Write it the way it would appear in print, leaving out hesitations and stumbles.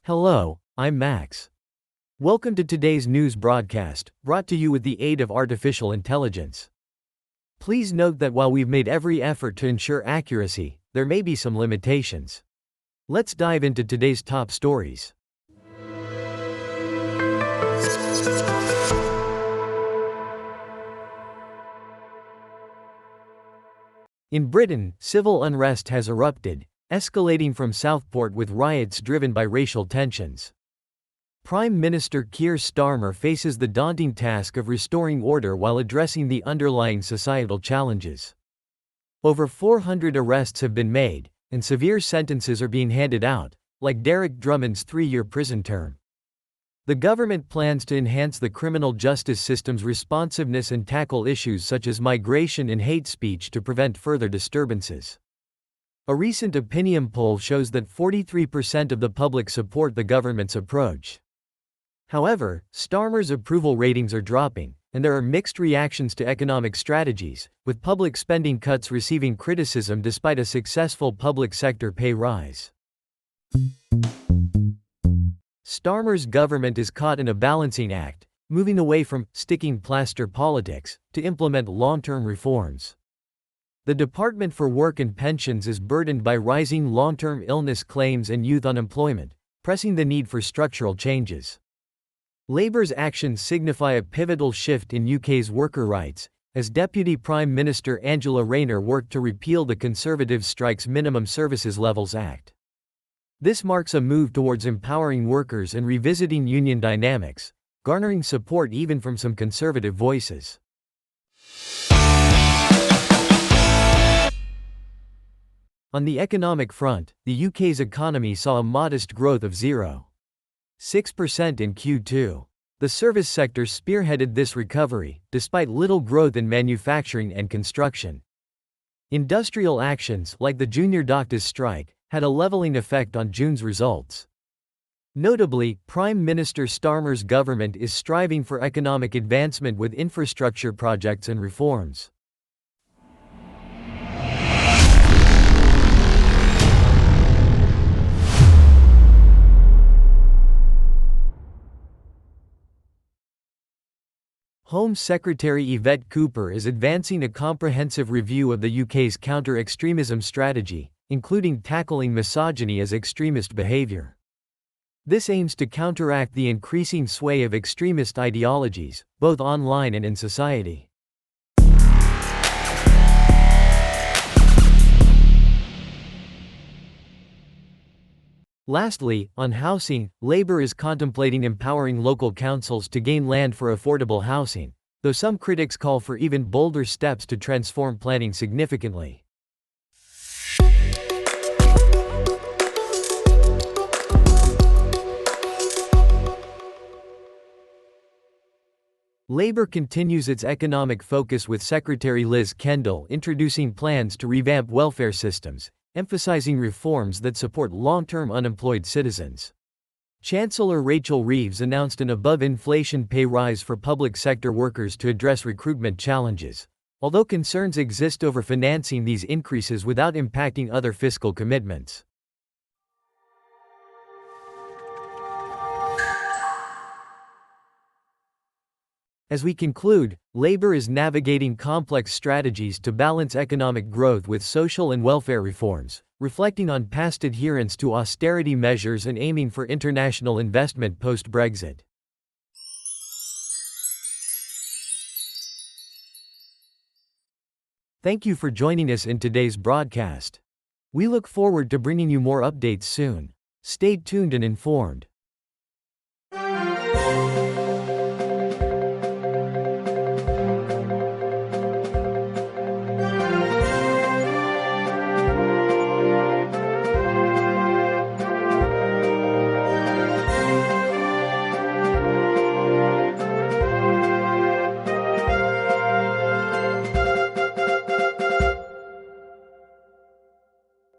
Hello, I'm Max. Welcome to today's news broadcast, brought to you with the aid of artificial intelligence. Please note that while we've made every effort to ensure accuracy, there may be some limitations. Let's dive into today's top stories. In Britain, civil unrest has erupted, escalating from Southport with riots driven by racial tensions. Prime Minister Keir Starmer faces the daunting task of restoring order while addressing the underlying societal challenges. Over 400 arrests have been made, and severe sentences are being handed out, like Derek Drummond's 3-year prison term. The government plans to enhance the criminal justice system's responsiveness and tackle issues such as migration and hate speech to prevent further disturbances. A recent opinion poll shows that 43% of the public support the government's approach. However, Starmer's approval ratings are dropping, and there are mixed reactions to economic strategies, with public spending cuts receiving criticism despite a successful public sector pay rise. Starmer's government is caught in a balancing act, moving away from sticking plaster politics to implement long-term reforms. The Department for Work and Pensions is burdened by rising long-term illness claims and youth unemployment, pressing the need for structural changes. Labour's actions signify a pivotal shift in UK's worker rights, as Deputy Prime Minister Angela Rayner worked to repeal the Conservative Strikes Minimum Services Levels Act. This marks a move towards empowering workers and revisiting union dynamics, garnering support even from some conservative voices. On the economic front, the UK's economy saw a modest growth of 0.6% in Q2. The service sector spearheaded this recovery, despite little growth in manufacturing and construction. Industrial actions, like the junior doctors' strike, had a leveling effect on June's results. Notably, Prime Minister Starmer's government is striving for economic advancement with infrastructure projects and reforms. Home Secretary Yvette Cooper is advancing a comprehensive review of the UK's counter-extremism strategy, including tackling misogyny as extremist behaviour. This aims to counteract the increasing sway of extremist ideologies, both online and in society. Lastly, on housing, Labour is contemplating empowering local councils to gain land for affordable housing, though some critics call for even bolder steps to transform planning significantly. Labour continues its economic focus with Secretary Liz Kendall introducing plans to revamp welfare systems, emphasizing reforms that support long-term unemployed citizens. Chancellor Rachel Reeves announced an above-inflation pay rise for public sector workers to address recruitment challenges, although concerns exist over financing these increases without impacting other fiscal commitments. As we conclude, Labour is navigating complex strategies to balance economic growth with social and welfare reforms, reflecting on past adherence to austerity measures and aiming for international investment post-Brexit. Thank you for joining us in today's broadcast. We look forward to bringing you more updates soon. Stay tuned and informed.